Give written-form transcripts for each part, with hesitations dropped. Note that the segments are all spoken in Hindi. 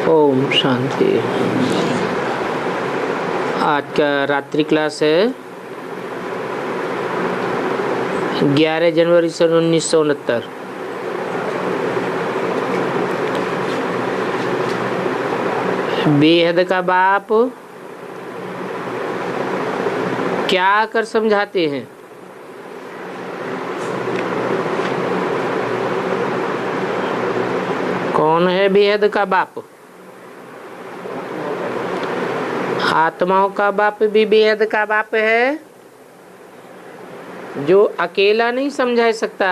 ओम शांति। आज का रात्रि क्लास है 11 जनवरी सन 1969। बेहद का बाप क्या कर समझाते हैं? कौन है बेहद का बाप? आत्माओं का बाप भी बेहद का बाप है, जो अकेला नहीं समझा सकता।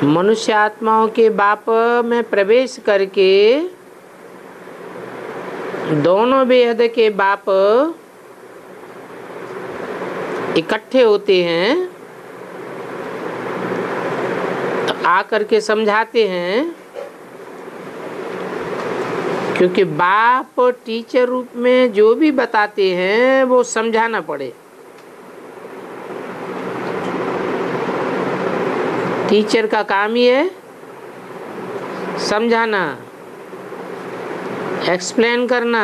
मनुष्य आत्माओं के बाप में प्रवेश करके दोनों बेहद के बाप इकट्ठे होते हैं, तो आकर के समझाते हैं। क्योंकि बाप टीचर रूप में जो भी बताते हैं वो समझाना पड़े। टीचर का काम ही है समझाना, एक्सप्लेन करना,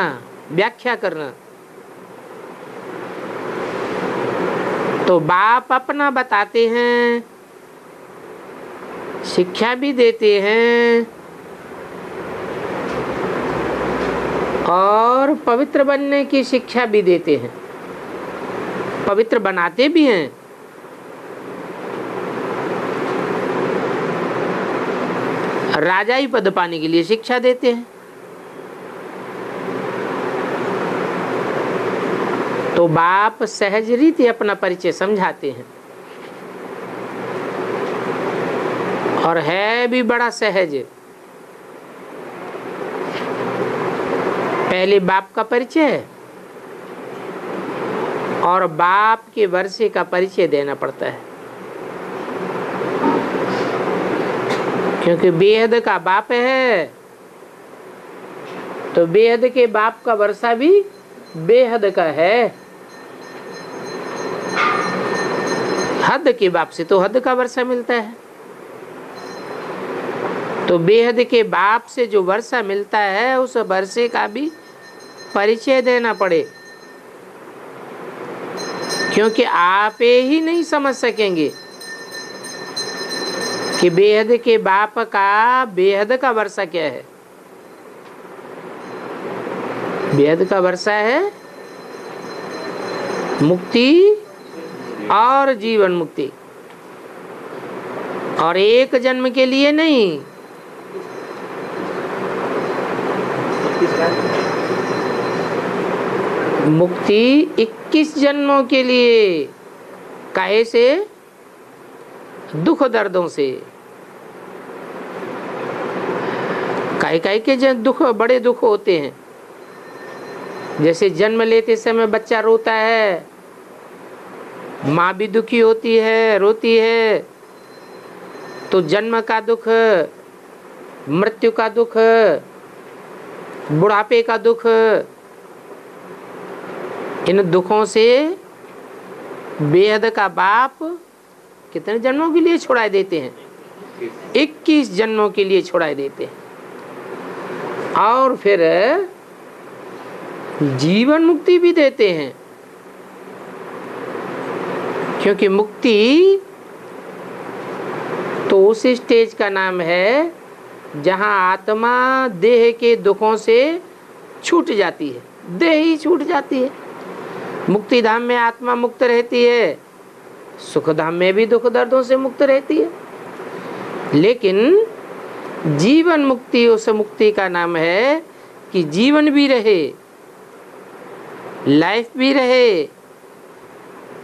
व्याख्या करना। तो बाप अपना बताते हैं, शिक्षा भी देते हैं और पवित्र बनने की शिक्षा भी देते हैं, पवित्र बनाते भी हैं। राजाई पद पाने के लिए शिक्षा देते हैं। तो बाप सहज रीति अपना परिचय समझाते हैं और है भी बड़ा सहज। पहले बाप का परिचय और बाप के वर्षे का परिचय देना पड़ता है, क्योंकि बेहद का बाप है तो बेहद के बाप का वर्षा भी बेहद का है। हद के बाप से तो हद का वर्षा मिलता है, तो बेहद के बाप से जो वर्षा मिलता है उस वर्षे का भी परिचय देना पड़े, क्योंकि आप ही नहीं समझ सकेंगे कि बेहद के बाप का बेहद का वर्षा क्या है। बेहद का वर्षा है मुक्ति और जीवन मुक्ति, और एक जन्म के लिए नहीं, मुक्ति 21 जन्मों के लिए। काहे से? दुख दर्दों से। काहे के दुख, बड़े दुख होते हैं। जैसे जन्म लेते समय बच्चा रोता है, माँ भी दुखी होती है, रोती है। तो जन्म का दुख, मृत्यु का दुख, बुढ़ापे का दुख, इन दुखों से बेहद का बाप कितने जन्मों के लिए छुड़ा देते हैं? 21 जन्मों के लिए छुड़ा देते हैं। और फिर जीवन मुक्ति भी देते हैं, क्योंकि मुक्ति तो उस स्टेज का नाम है जहां आत्मा देह के दुखों से छूट जाती है, देह ही छूट जाती है। मुक्ति धाम में आत्मा मुक्त रहती है, सुख धाम में भी दुख दर्दों से मुक्त रहती है। लेकिन जीवन मुक्ति उस मुक्ति का नाम है कि जीवन भी रहे, लाइफ भी रहे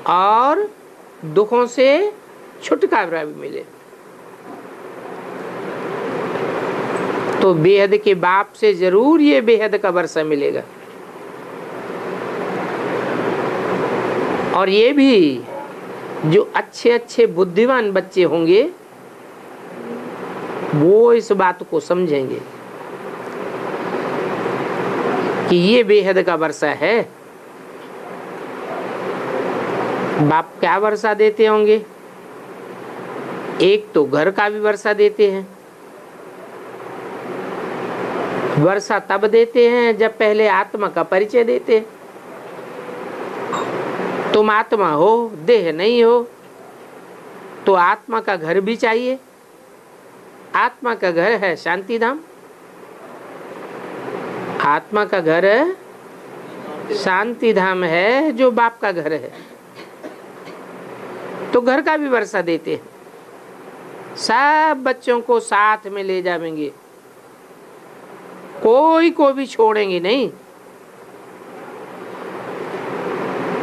और दुखों से छुटकारा भी मिले। तो बेहद के बाप से जरूर ये बेहद का वर्षा मिलेगा। और ये भी जो अच्छे अच्छे बुद्धिमान बच्चे होंगे वो इस बात को समझेंगे कि ये बेहद का वर्षा है। बाप क्या वर्षा देते होंगे? एक तो घर का भी वर्षा देते हैं, वर्षा तब देते हैं जब पहले आत्मा का परिचय देते हैं। तुम आत्मा हो, देह नहीं हो, तो आत्मा का घर भी चाहिए। आत्मा का घर है शांति धाम। आत्मा का घर शांति धाम है, जो बाप का घर है। तो घर का भी वर्षा देते हैं। सब बच्चों को साथ में ले जाएंगे, कोई को भी छोड़ेंगे नहीं।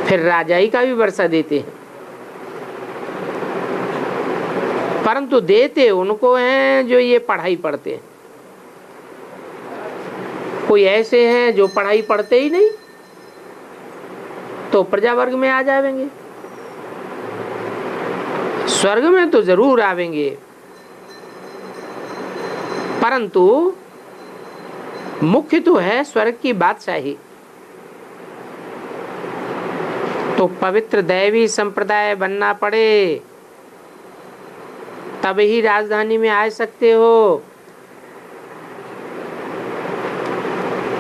फिर राजाई का भी वर्षा देते हैं, परंतु देते उनको हैं जो ये पढ़ाई पढ़ते हैं। कोई ऐसे हैं जो पढ़ाई पढ़ते ही नहीं, तो प्रजा वर्ग में आ जाएंगे। स्वर्ग में तो जरूर आवेंगे, परंतु मुख्य तो है स्वर्ग की बादशाही। तो पवित्र दैवी संप्रदाय बनना पड़े, तब ही राजधानी में आ सकते हो।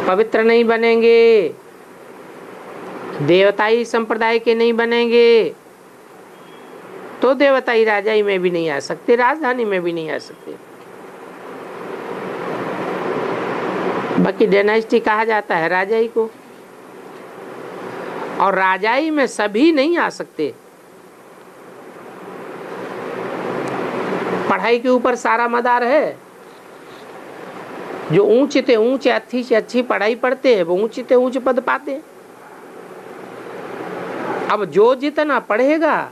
पवित्र नहीं बनेंगे, देवताई संप्रदाय के नहीं बनेंगे, तो देवताई राजाई में भी नहीं आ सकते, राजधानी में भी नहीं आ सकते। बाकी डायनेस्टी कहा जाता है राजाई को, और राजाई में सभी नहीं आ सकते। पढ़ाई के ऊपर सारा मदार है। जो ऊंचे से ऊंचे, अच्छी से अच्छी पढ़ाई पढ़ते हैं, वो ऊंचे से ऊंचे पद पाते हैं। अब जो जितना पढ़ेगा,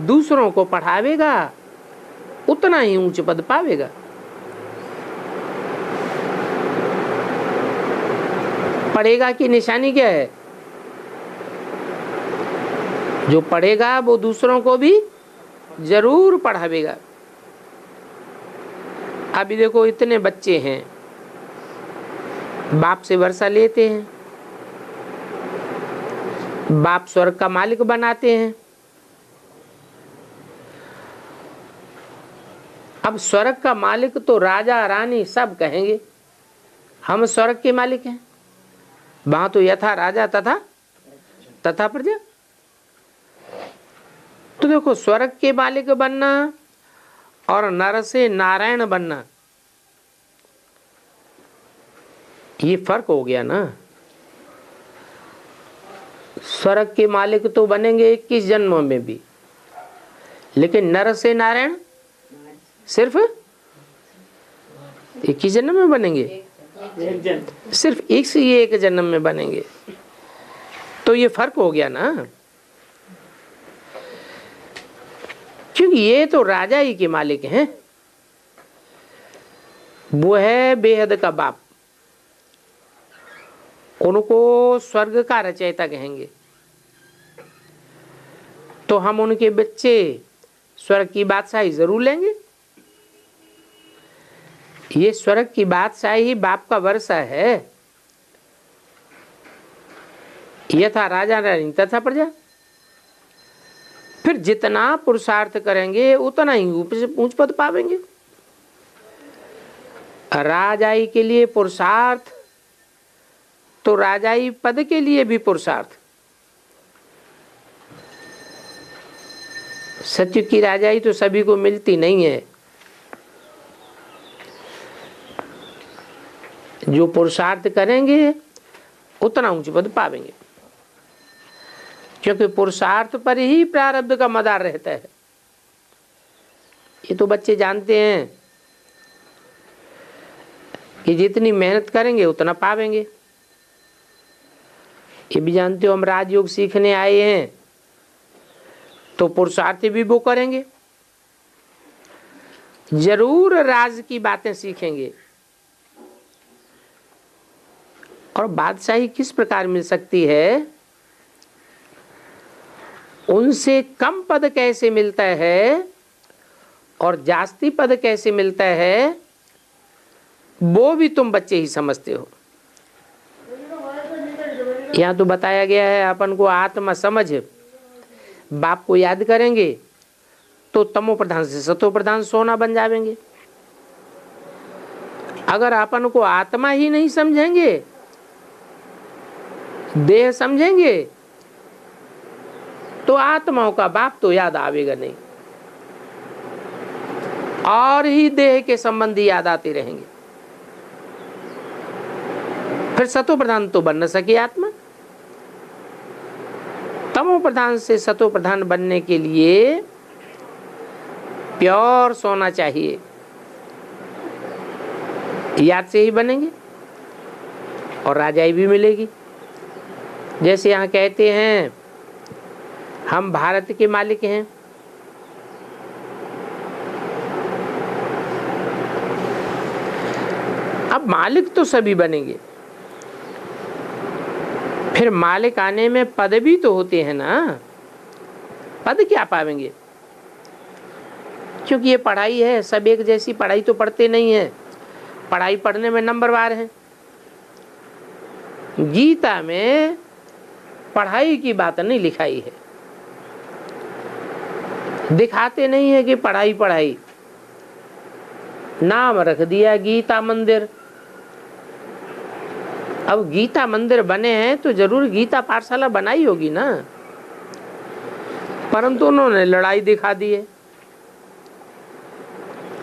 दूसरों को पढ़ावेगा, उतना ही ऊंचे पद पावेगा। पढ़ेगा की निशानी क्या है? जो पढ़ेगा वो दूसरों को भी जरूर पढ़ावेगा। अभी देखो इतने बच्चे हैं, बाप से वर्षा लेते हैं, बाप स्वर्ग का मालिक बनाते हैं। अब स्वर्ग का मालिक तो राजा रानी सब कहेंगे, हम स्वर्ग के मालिक हैं। वहां तो यथा राजा तथा प्रजा। तो देखो, स्वर्ग के मालिक बनना और नर से नारायण बनना, ये फर्क हो गया ना। स्वर्ग के मालिक तो बनेंगे 21 जन्मों में भी, लेकिन नर से नारायण सिर्फ 21 जन्म में बनेंगे, सिर्फ एक जन्म में बनेंगे। तो ये फर्क हो गया ना, क्योंकि ये तो राजा ही के मालिक हैं। वो है बेहद का बाप, उनको स्वर्ग का रचयिता कहेंगे। तो हम उनके बच्चे स्वर्ग की बादशाही जरूर लेंगे। ये स्वर्ग की बादशाही बाप का वर्षा है। यथा राजा रानी तथा प्रजा। फिर जितना पुरुषार्थ करेंगे उतना ही ऊंच पद पावेंगे। राजाई के लिए पुरुषार्थ, तो राजाई पद के लिए भी पुरुषार्थ। सत्य की राजाई तो सभी को मिलती नहीं है। जो पुरुषार्थ करेंगे उतना ऊंच पद पावेंगे, क्योंकि पुरुषार्थ पर ही प्रारब्ध का मदार रहता है। ये तो बच्चे जानते हैं कि जितनी मेहनत करेंगे उतना पावेंगे। ये भी जानते हो हम राजयोग सीखने आए हैं, तो पुरुषार्थ भी वो करेंगे, जरूर राज की बातें सीखेंगे। और बादशाही किस प्रकार मिल सकती है, उनसे कम पद कैसे मिलता है और जास्ती पद कैसे मिलता है, वो भी तुम बच्चे ही समझते हो। यहाँ तो बताया गया है अपन को आत्मा समझ। बाप को याद करेंगे तो तमो प्रधान से सतो प्रधान सोना बन जाएंगे। अगर अपन को आत्मा ही नहीं समझेंगे, देह समझेंगे, तो आत्माओं का बाप तो याद आवेगा नहीं, और ही देह के संबंधी याद आते रहेंगे। फिर सतो प्रधान तो बन न सके आत्मा। तमो प्रधान से सतो प्रधान बनने के लिए प्योर सोना चाहिए, याद से ही बनेंगे और राजाई भी मिलेगी। जैसे यहाँ कहते हैं हम भारत के मालिक हैं, अब मालिक तो सभी बनेंगे, फिर मालिक आने में पद भी तो होते हैं ना। पद क्या पावेंगे, क्योंकि ये पढ़ाई है, सब एक जैसी पढ़ाई तो पढ़ते नहीं है, पढ़ाई पढ़ने में नंबरवार है। गीता में पढ़ाई की बात नहीं लिखाई है, दिखाते नहीं है कि पढ़ाई पढ़ाई, नाम रख दिया गीता मंदिर। अब गीता मंदिर बने हैं तो जरूर गीता पाठशाला बनाई होगी ना, परंतु उन्होंने लड़ाई दिखा दी है।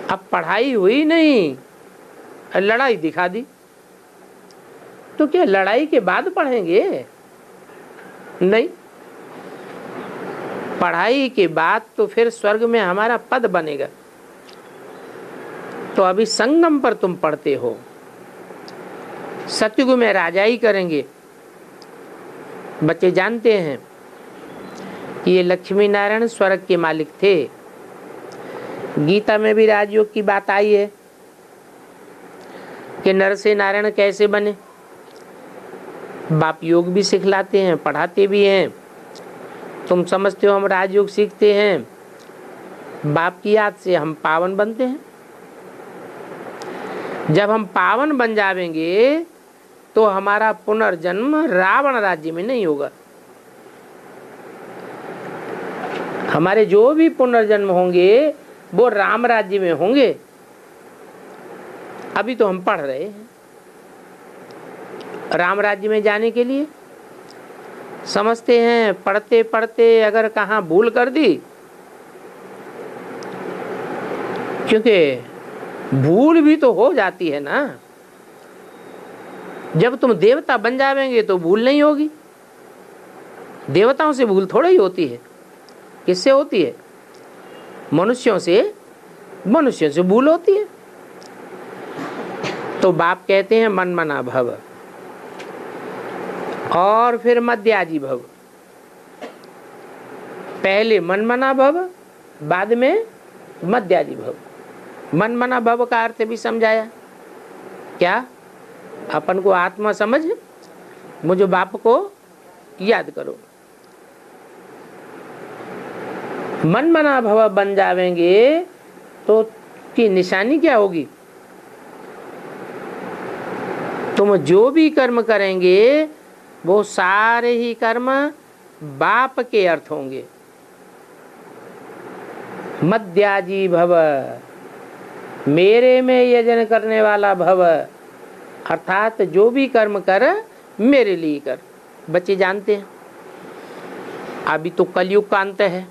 अब पढ़ाई हुई नहीं, लड़ाई दिखा दी, तो क्या लड़ाई के बाद पढ़ेंगे? नहीं, पढ़ाई के बाद तो फिर स्वर्ग में हमारा पद बनेगा। तो अभी संगम पर तुम पढ़ते हो, सतयुग में राजाई करेंगे। बच्चे जानते हैं कि ये लक्ष्मी नारायण स्वर्ग के मालिक थे। गीता में भी राजयोग की बात आई है कि नर से नारायण कैसे बने। बाप योग भी सिखलाते हैं, पढ़ाते भी हैं। तुम समझते हो हम राजयोग सीखते हैं, बाप की याद से हम पावन बनते हैं। जब हम पावन बन जाएंगे तो हमारा पुनर्जन्म रावण राज्य में नहीं होगा। हमारे जो भी पुनर्जन्म होंगे वो राम राज्य में होंगे। अभी तो हम पढ़ रहे हैं राम राज्य में जाने के लिए, समझते हैं पढ़ते पढ़ते अगर कहाँ भूल कर दी, क्योंकि भूल भी तो हो जाती है ना। जब तुम देवता बन जाएंगे तो भूल नहीं होगी। देवताओं से भूल थोड़ा ही होती है, किससे होती है? मनुष्यों से भूल होती है। तो बाप कहते हैं मन मना भव और फिर मध्याजी भव। पहले मन मना भव, बाद में मध्याजी भव। मन मना भव का अर्थ भी समझाया। क्या? अपन को आत्मा समझ, मुझे बाप को याद करो। मन मना भव बन जावेंगे तो की निशानी क्या होगी? तुम जो भी कर्म करेंगे वो सारे ही कर्म बाप के अर्थ होंगे। मध्याजी भव, मेरे में यजन करने वाला भव, अर्थात जो भी कर्म कर मेरे लिए कर। बच्चे जानते हैं अभी तो कलयुग का अंत है,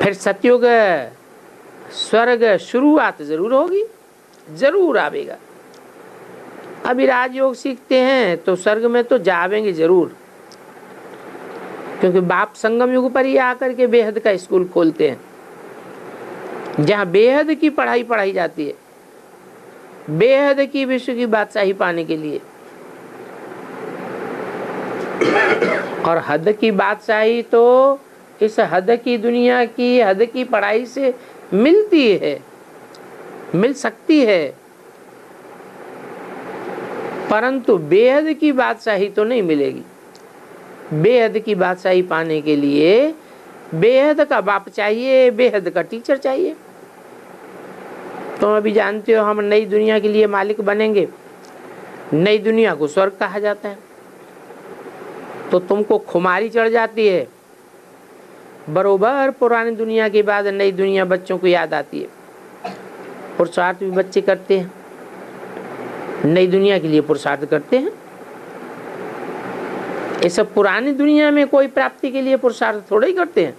फिर सतयुग स्वर्ग शुरुआत जरूर होगी, जरूर आवेगा। अभी राजयोग सीखते हैं तो स्वर्ग में तो जावेंगे जरूर, क्योंकि बाप संगम युग पर ही आकर के बेहद का स्कूल खोलते हैं, जहाँ बेहद की पढ़ाई पढ़ाई जाती है, बेहद की विश्व की बादशाही पाने के लिए। और हद की बादशाही तो इस हद की दुनिया की हद की पढ़ाई से मिलती है, मिल सकती है, परंतु बेहद की बादशाही तो नहीं मिलेगी। बेहद की बादशाही पाने के लिए बेहद का बाप चाहिए, बेहद का टीचर चाहिए। तुम अभी जानते हो हम नई दुनिया के लिए मालिक बनेंगे। नई दुनिया को स्वर्ग कहा जाता है। तो तुमको खुमारी चढ़ जाती है, बरोबर पुरानी दुनिया के बाद नई दुनिया बच्चों को याद आती है। पुरुषार्थ भी बच्चे करते हैं, नई दुनिया के लिए पुरुषार्थ करते हैं। ये सब पुरानी दुनिया में कोई प्राप्ति के लिए पुरुषार्थ थोड़ा ही करते हैं।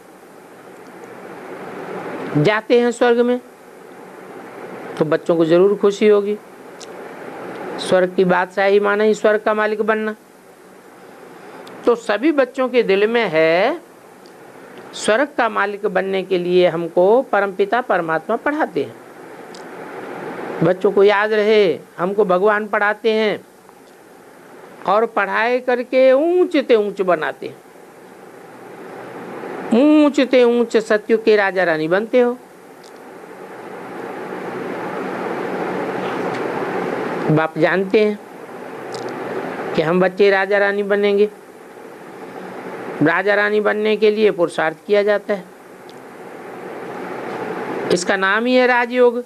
जाते हैं स्वर्ग में तो बच्चों को जरूर खुशी होगी, स्वर्ग की बादशाही माना ही स्वर्ग का मालिक बनना। तो सभी बच्चों के दिल में है स्वर्ग का मालिक बनने के लिए हमको परमपिता परमात्मा पढ़ाते हैं। बच्चों को याद रहे हमको भगवान पढ़ाते हैं और पढ़ाई करके ऊंचते ऊंच बनाते हैं। ऊंचते ऊंच सतयुग के राजा रानी बनते हो। बाप जानते हैं कि हम बच्चे राजा रानी बनेंगे। राजा रानी बनने के लिए पुरुषार्थ किया जाता है, इसका नाम ही है राजयोग।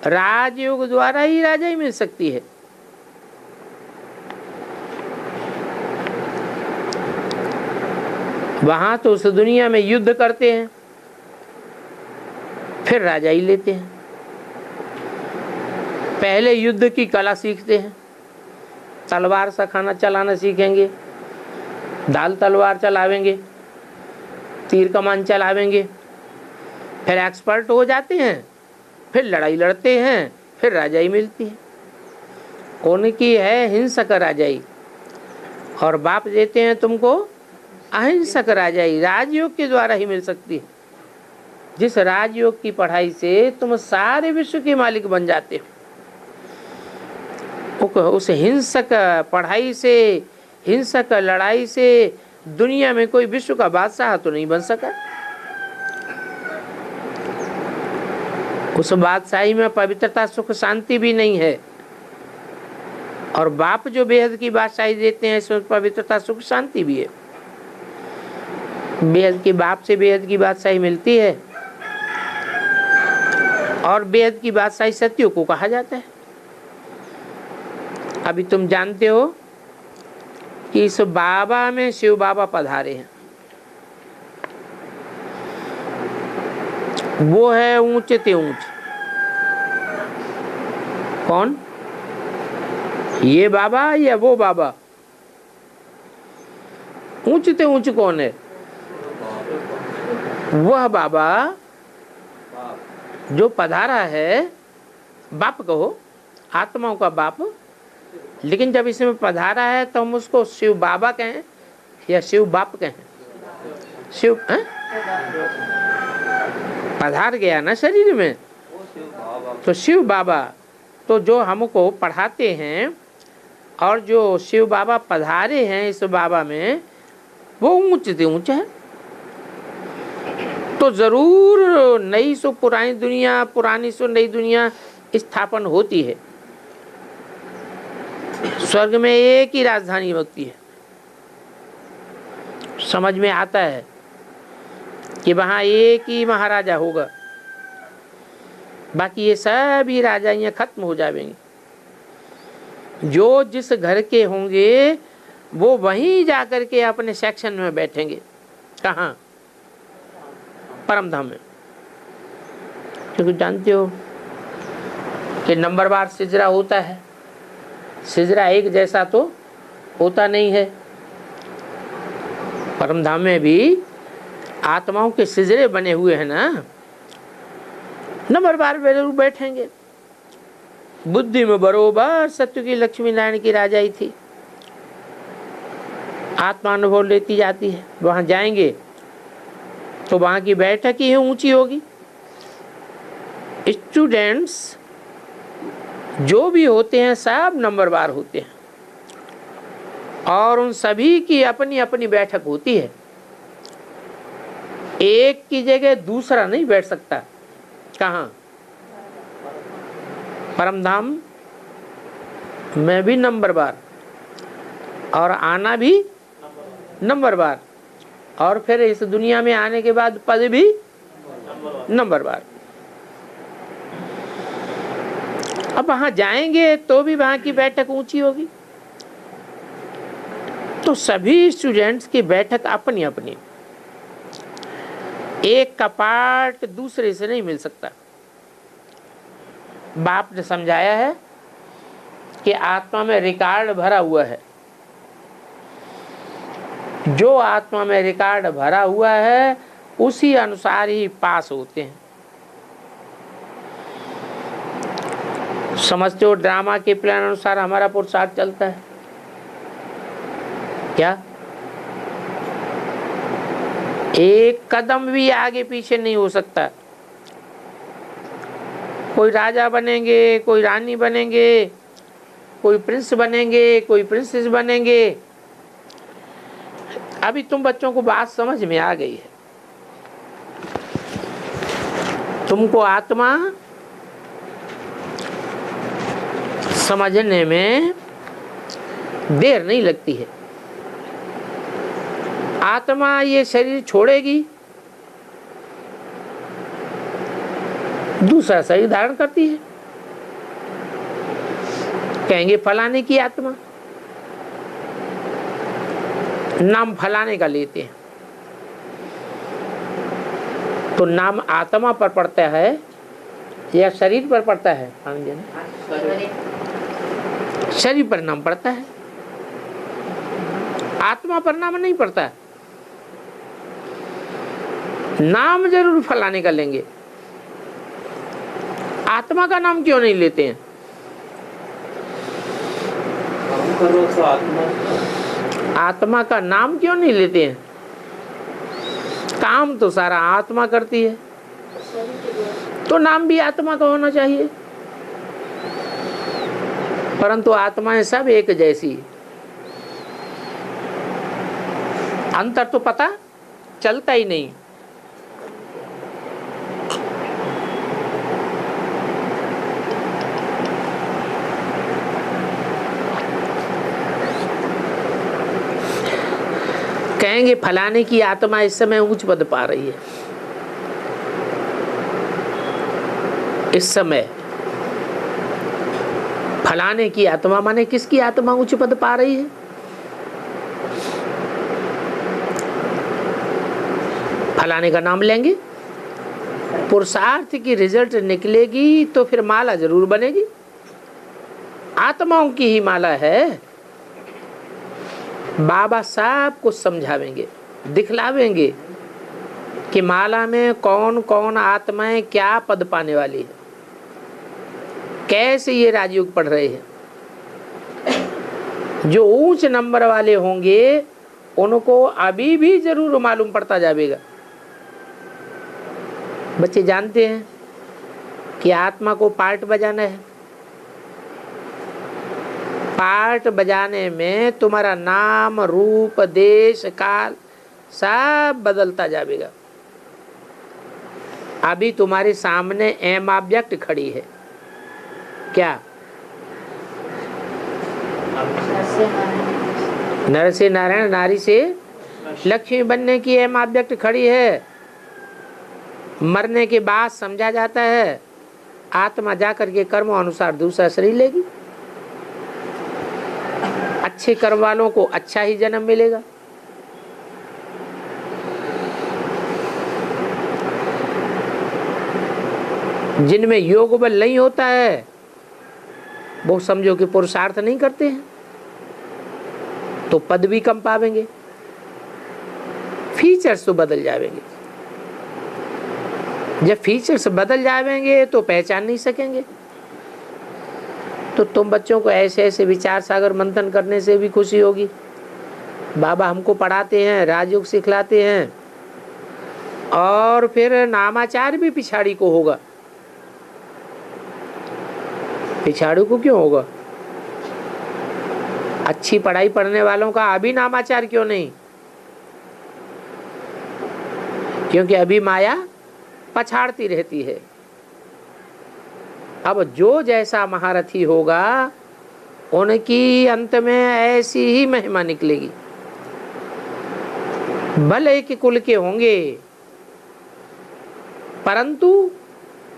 राजयोग द्वारा ही राजाई मिल सकती है। वहां तो उस दुनिया में युद्ध करते हैं, फिर राजाई लेते हैं। पहले युद्ध की कला सीखते हैं, तलवार से खाना चलाना सीखेंगे, दाल तलवार चलावेंगे, तीर कमान चलावेंगे, फिर एक्सपर्ट हो जाते हैं, फिर लड़ाई लड़ते हैं, फिर राजाई मिलती है। उनकी है हिंसक राजाई और बाप देते हैं तुमको अहिंसक राजाई। राजयोग के द्वारा ही मिल सकती है, जिस राजयोग की पढ़ाई से तुम सारे विश्व के मालिक बन जाते हो। उस हिंसक पढ़ाई से, हिंसक लड़ाई से दुनिया में कोई विश्व का बादशाह तो नहीं बन सका। उस बादशाही में पवित्रता सुख शांति भी नहीं है। और बाप जो बेहद की बादशाही देते हैं इसमें पवित्रता सुख शांति भी है। बेहद के बाप से बेहद की बादशाही मिलती है और बेहद की बादशाही सत्युग को कहा जाता है। अभी तुम जानते हो कि इस बाबा में शिव बाबा पधारे हैं। वो है ऊंचते ऊंच। कौन? ये बाबा या वो बाबा? ऊंचते ऊंच कौन है? वह बाबा जो पधारा है। बाप कहो, आत्माओं का बाप। लेकिन जब इसमें पधारा है तो हम उसको शिव बाबा कहें या शिव बाप कहें? शिव पधार गया ना शरीर में, तो शिव बाबा। तो जो हमको पढ़ाते हैं और जो शिव बाबा पधारे हैं इस बाबा में, वो ऊंचते ऊंच है। तो जरूर नई सो पुरानी दुनिया, पुरानी सो नई दुनिया स्थापन होती है। स्वर्ग में एक ही राजधानी होती है। समझ में आता है कि वहां एक ही महाराजा होगा, बाकी ये सभी राजाइयां खत्म हो जाएंगी। जो जिस घर के होंगे वो वहीं जाकर के अपने सेक्शन में बैठेंगे। कहाँ? परमधाम में। क्योंकि जानते हो कि नंबरवार सिजरा होता है। सिजरा एक जैसा तो होता नहीं है। परमधाम में भी आत्माओं के सिजरे बने हुए हैं ना, नंबरवार जरूर बैठेंगे। बुद्धि में बरोबर सत्य की लक्ष्मी नारायण की राजाई थी। आत्मा अनुभव लेती जाती है। वहां जाएंगे तो वहां की बैठक ही ऊंची होगी। स्टूडेंट्स जो भी होते हैं सब नंबरवार होते हैं और उन सभी की अपनी अपनी बैठक होती है। एक की जगह दूसरा नहीं बैठ सकता। कहाँ? परमधाम में भी नंबरवार और आना भी नंबरवार और फिर इस दुनिया में आने के बाद पद भी नंबरवार। अब वहां जाएंगे तो भी वहां की बैठक ऊंची होगी। तो सभी स्टूडेंट्स की बैठक अपनी अपनी। एक का पार्ट दूसरे से नहीं मिल सकता। बाप ने समझाया है कि आत्मा में रिकॉर्ड भरा हुआ है। जो आत्मा में रिकॉर्ड भरा हुआ है उसी अनुसार ही पास होते हैं। समझते हो, ड्रामा के प्लान अनुसार हमारा पुरुषार्थ चलता है क्या? एक कदम भी आगे पीछे नहीं हो सकता। कोई राजा बनेंगे, कोई रानी बनेंगे, कोई प्रिंस बनेंगे, कोई प्रिंसेस बनेंगे। अभी तुम बच्चों को बात समझ में आ गई है। तुमको आत्मा समझने में देर नहीं लगती है। आत्मा ये शरीर छोड़ेगी, दूसरा शरीर धारण करती है। कहेंगे फलाने की आत्मा, नाम फलाने का लेते हैं तो नाम आत्मा पर पड़ता है या शरीर पर पड़ता है? शरीर पर नाम पड़ता है, आत्मा पर नाम नहीं पड़ता है। नाम जरूर फलाने का लेंगे, आत्मा का नाम क्यों नहीं लेते हैं? आत्मा का नाम क्यों नहीं लेते हैं? काम तो सारा आत्मा करती है, तो नाम भी आत्मा का होना चाहिए। परंतु आत्माएं सब एक जैसी, अंतर तो पता चलता ही नहीं। कहेंगे फलाने की आत्मा इस समय उच्च पद पा रही है। इस समय फलाने की आत्मा माने किसकी आत्मा उच्च पद पा रही है? फलाने का नाम लेंगे, पुरुषार्थ की रिजल्ट निकलेगी तो फिर माला जरूर बनेगी। आत्माओं की ही माला है। बाबा साहब को समझावेंगे, दिखलावेंगे कि माला में कौन कौन आत्माएं क्या पद पाने वाली है, कैसे ये राजयोग पढ़ रहे हैं। जो ऊंच नंबर वाले होंगे उनको अभी भी जरूर मालूम पड़ता जाएगा। बच्चे जानते हैं कि आत्मा को पार्ट बजाना है। पार्ट बजाने में तुम्हारा नाम, रूप, देश, काल सब बदलता जाएगा। अभी तुम्हारे सामने एम ऑब्जेक्ट खड़ी है, क्या? नर से नारायण, नारी से लक्ष्मी बनने की एम ऑब्जेक्ट खड़ी है। मरने के बाद समझा जाता है आत्मा जाकर के कर्मों अनुसार दूसरा शरीर लेगी। अच्छे कर्म वालों को अच्छा ही जन्म मिलेगा। जिनमें योग बल नहीं होता है वो समझो कि पुरुषार्थ नहीं करते हैं तो पद भी कम पावेंगे, फीचर्स तो बदल जाएंगे। जब फीचर्स बदल जाएंगे तो पहचान नहीं सकेंगे। तो तुम बच्चों को ऐसे ऐसे विचार सागर मंथन करने से भी खुशी होगी। बाबा हमको पढ़ाते हैं, राजयोग सिखलाते हैं, और फिर नामाचार भी पिछाड़ी को होगा। पिछाड़ी को क्यों होगा? अच्छी पढ़ाई पढ़ने वालों का अभी नामाचार क्यों नहीं? क्योंकि अभी माया पछाड़ती रहती है। अब जो जैसा महारथी होगा उनकी अंत में ऐसी ही महिमा निकलेगी। भले एक कुल के होंगे परंतु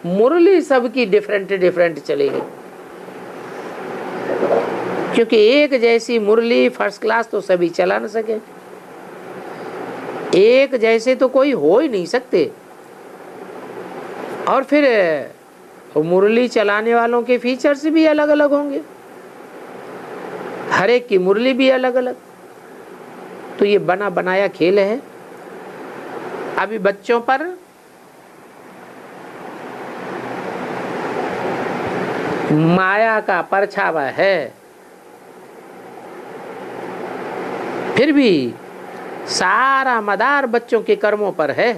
मुरली सबकी डिफरेंट डिफरेंट चलेगी। क्योंकि एक जैसी मुरली फर्स्ट क्लास तो सभी चला न सके। एक जैसे तो कोई हो ही नहीं सकते। और फिर और मुरली चलाने वालों के फीचर्स भी अलग अलग होंगे, हर एक की मुरली भी अलग अलग। तो ये बना बनाया खेल है। अभी बच्चों पर माया का परछावा है, फिर भी सारा मदार बच्चों के कर्मों पर है।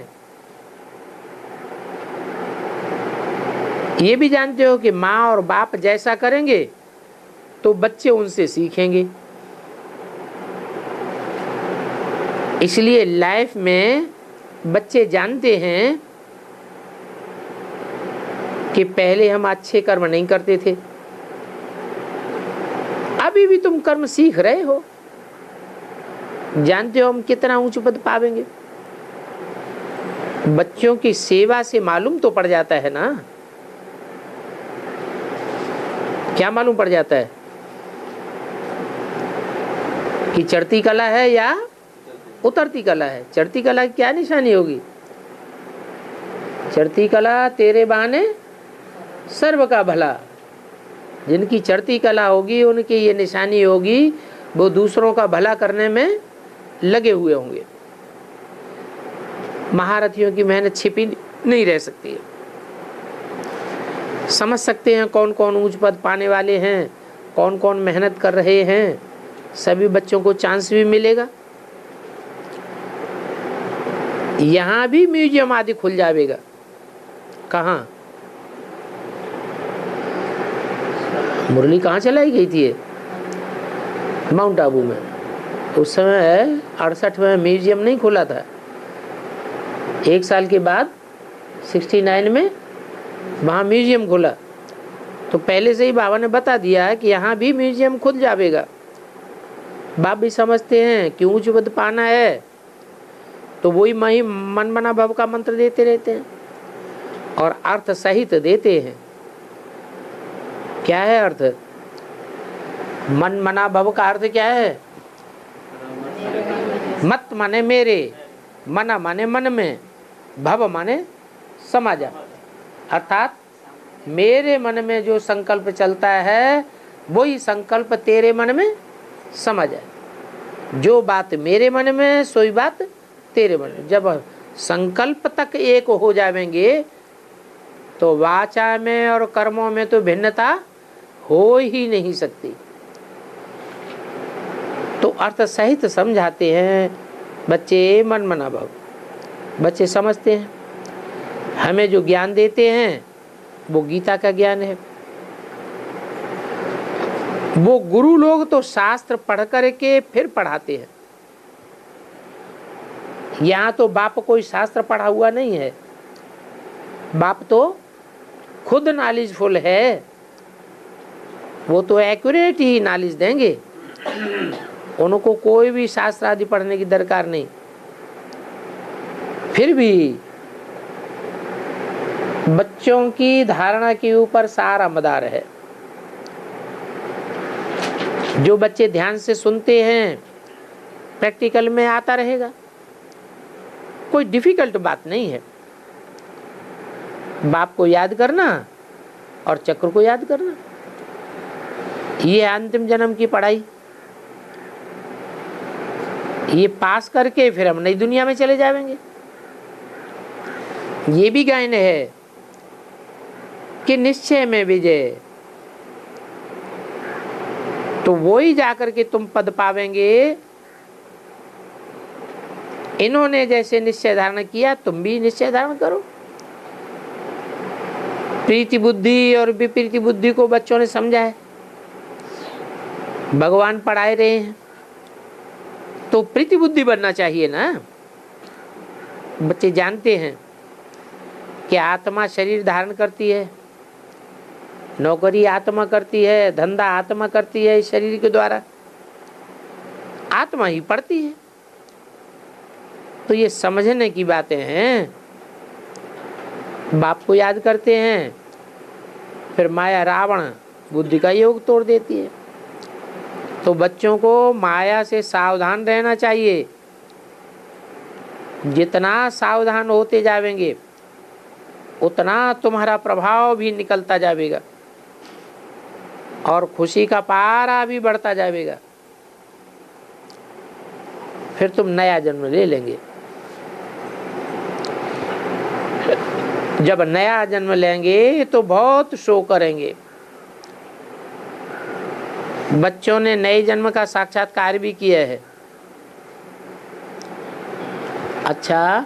ये भी जानते हो कि माँ और बाप जैसा करेंगे तो बच्चे उनसे सीखेंगे। इसलिए लाइफ में बच्चे जानते हैं कि पहले हम अच्छे कर्म नहीं करते थे, अभी भी तुम कर्म सीख रहे हो। जानते हो हम कितना ऊंच पद पावेंगे? बच्चों की सेवा से मालूम तो पड़ जाता है ना। क्या मालूम पड़ जाता है कि चढ़ती कला है या उतरती कला है? चढ़ती कला की क्या निशानी होगी? चढ़ती कला तेरे बहाने सर्व का भला। जिनकी चढ़ती कला होगी उनकी ये निशानी होगी, वो दूसरों का भला करने में लगे हुए होंगे। महारथियों की मेहनत छिपी नहीं रह सकती है। समझ सकते हैं कौन कौन ऊंच पद पाने वाले हैं, कौन कौन मेहनत कर रहे हैं। सभी बच्चों को चांस भी मिलेगा। यहाँ भी म्यूजियम आदि खुल जाएगा। कहाँ? मुरली कहाँ चलाई गई थी? माउंट आबू में। उस समय 68 में म्यूजियम नहीं खुला था। एक साल के बाद 69 में वहाँ म्यूजियम खुला। तो पहले से ही बाबा ने बता दिया है कि यहाँ भी म्यूजियम खुल जाएगा। बाप भी समझते हैं कि ऊंच पद पाना है तो वही मन मना भव का मंत्र देते रहते हैं और अर्थ सहित देते हैं। क्या है अर्थ? मन मना भव का अर्थ क्या है? मत माने मेरे, मना माने मन में, भव माने समाजा। अर्थात मेरे मन में जो संकल्प चलता है वही संकल्प तेरे मन में समा जाए। जो बात मेरे मन में सोई बात तेरे मन में। जब संकल्प तक एक हो जाएंगे तो वाचा में और कर्मों में तो भिन्नता हो ही नहीं सकती। तो अर्थ सहित समझाते हैं बच्चे, मन मना भाव। बच्चे समझते हैं। हमें जो ज्ञान देते हैं वो गीता का ज्ञान है। वो गुरु लोग तो शास्त्र पढ़ कर के फिर पढ़ाते हैं। यहाँ तो बाप कोई शास्त्र पढ़ा हुआ नहीं है। बाप तो खुद नॉलेजफुल है। वो तो एक्यूरेट ही नॉलेज देंगे। उनको कोई भी शास्त्र आदि पढ़ने की दरकार नहीं। फिर भी बच्चों की धारणा के ऊपर सारा मदार है। जो बच्चे ध्यान से सुनते हैं प्रैक्टिकल में आता रहेगा। कोई डिफिकल्ट बात नहीं है। बाप को याद करना और चक्र को याद करना, ये अंतिम जन्म की पढ़ाई। ये पास करके फिर हम नई दुनिया में चले जाएंगे। ये भी गायन है कि निश्चय में विजय। तो वो ही जाकर के तुम पद पावेंगे। इन्होंने जैसे निश्चय धारण किया तुम भी निश्चय धारण करो। प्रीति बुद्धि और विपरीति बुद्धि को बच्चों ने समझा है। भगवान पढ़ाए रहे हैं तो प्रीति बुद्धि बनना चाहिए ना। बच्चे जानते हैं कि आत्मा शरीर धारण करती है, नौकरी आत्मा करती है, धंधा आत्मा करती है। इस शरीर के द्वारा आत्मा ही पढ़ती है। तो ये समझने की बातें हैं। बाप को याद करते हैं, फिर माया रावण बुद्धि का योग तोड़ देती है। तो बच्चों को माया से सावधान रहना चाहिए। जितना सावधान होते जाएंगे उतना तुम्हारा प्रभाव भी निकलता जाएगा और खुशी का पारा भी बढ़ता जाएगा। फिर तुम नया जन्म ले लेंगे। जब नया जन्म लेंगे तो बहुत शो करेंगे। बच्चों ने नए जन्म का साक्षात्कार भी किया है। अच्छा,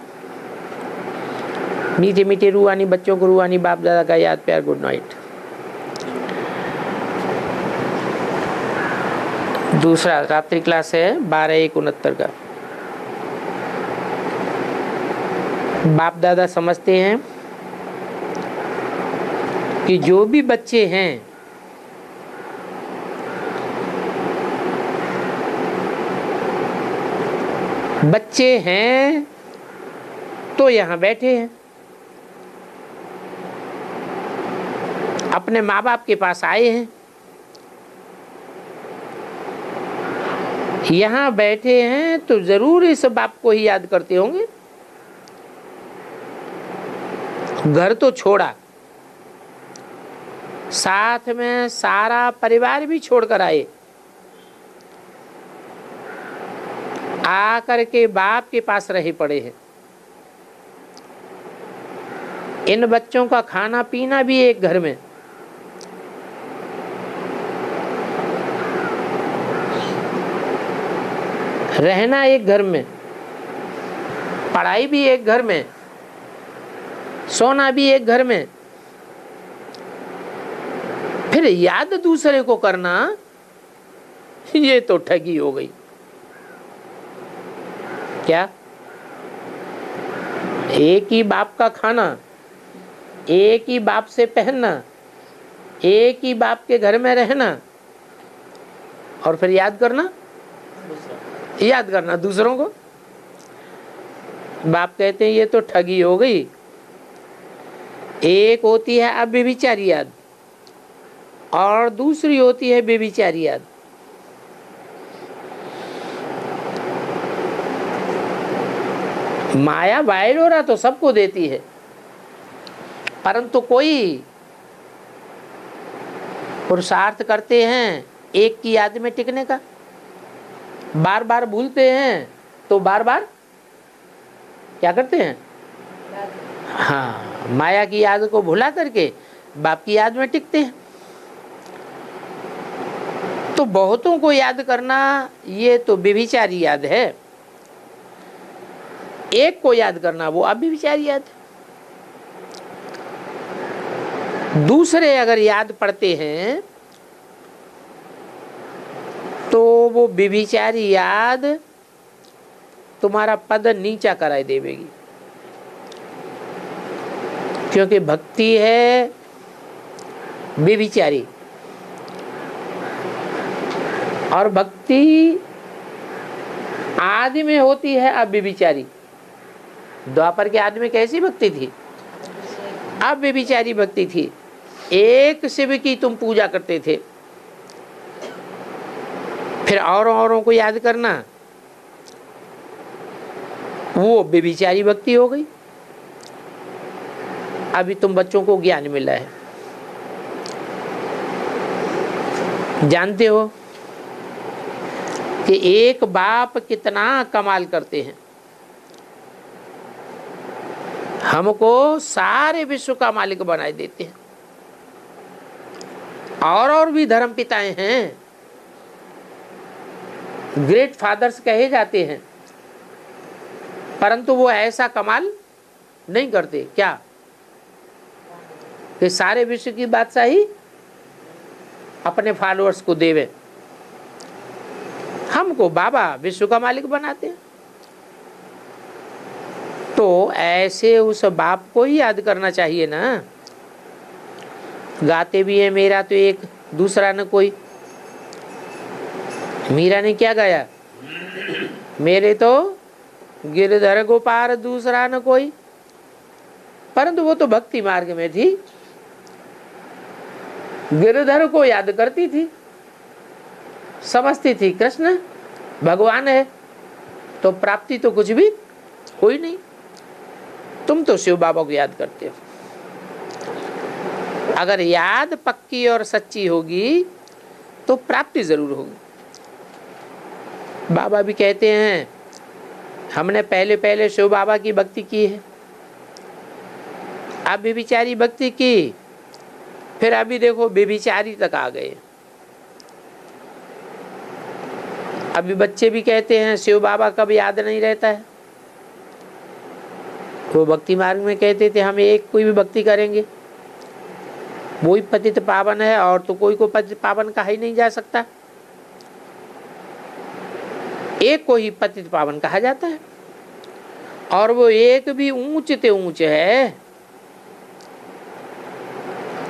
मीठे मीठे रूहानी बच्चों को रूहानी बाप दादा का याद प्यार, गुड नाइट। दूसरा रात्रि क्लास है 12:69 का। बाप दादा समझते हैं कि जो भी बच्चे हैं तो यहाँ बैठे हैं, अपने माँ बाप के पास आए हैं, यहाँ बैठे हैं तो जरूर इस बाप को ही याद करते होंगे। घर तो छोड़ा, साथ में सारा परिवार भी छोड़कर आए, आकर के बाप के पास रहे पड़े हैं। इन बच्चों का खाना पीना भी एक घर में, रहना एक घर में, पढ़ाई भी एक घर में, सोना भी एक घर में, फिर याद दूसरे को करना, ये तो ठगी हो गई। क्या? एक ही बाप का खाना, एक ही बाप से पहनना, एक ही बाप के घर में रहना और फिर याद करना दूसरों को। बाप कहते हैं ये तो ठगी हो गई। एक होती है अब बेविचारी याद और दूसरी होती है बेविचारी याद। माया वायलोरा तो सबको देती है, परंतु कोई पुरुषार्थ करते हैं एक की याद में टिकने का, बार बार भूलते हैं तो बार बार क्या करते हैं? हाँ, माया की याद को भुला करके बाप की याद में टिकते हैं। तो बहुतों को याद करना ये तो बेविचारी याद है, एक को याद करना वो अव्यभिचारी याद है। दूसरे अगर याद पड़ते हैं तो वो व्यभिचारी याद तुम्हारा पद नीचा कराई देवेगी, क्योंकि भक्ति है व्यभिचारी और भक्ति आदि में होती है अव्यभिचारी। द्वापर के आदि में कैसी भक्ति थी? अव्यभिचारी भक्ति थी। एक शिव की तुम पूजा करते थे, फिर औरों को याद करना, वो व्यभिचारी भक्ति हो गई। अभी तुम बच्चों को ज्ञान मिला है, जानते हो कि एक बाप कितना कमाल करते हैं। हमको सारे विश्व का मालिक बनाए देते हैं। और भी धर्म पिताएं हैं, ग्रेट फादर्स कहे जाते हैं, परंतु वो ऐसा कमाल नहीं करते। क्या कि सारे विश्व की बादशाही अपने फॉलोअर्स को देवे। हमको बाबा विश्व का मालिक बनाते हैं। तो ऐसे उस बाप को ही याद करना चाहिए ना। गाते भी है मेरा तो एक दूसरा न कोई। मीरा ने क्या गाया? मेरे तो गिरधर गोपाल दूसरा न कोई। परंतु वो तो भक्ति मार्ग में थी, गिरधर को याद करती थी, समझती थी कृष्ण भगवान है, तो प्राप्ति तो कुछ भी हुई नहीं। तुम तो शिव बाबा को याद करते हो। अगर याद पक्की और सच्ची होगी तो प्राप्ति जरूर होगी। बाबा भी कहते हैं हमने पहले पहले शिव बाबा की भक्ति की है, अब व्यभिचारी भक्ति की, फिर अभी देखो व्यभिचारी तक आ गए। अभी बच्चे भी कहते हैं शिव बाबा कब याद नहीं रहता है। वो भक्ति मार्ग में कहते थे हम एक कोई भी भक्ति करेंगे वो ही पतित पावन है, और तो कोई को पतित पावन कहा ही नहीं जा सकता, एक को ही पतित पावन कहा जाता है। और वो एक भी ऊंच ते ऊंच है।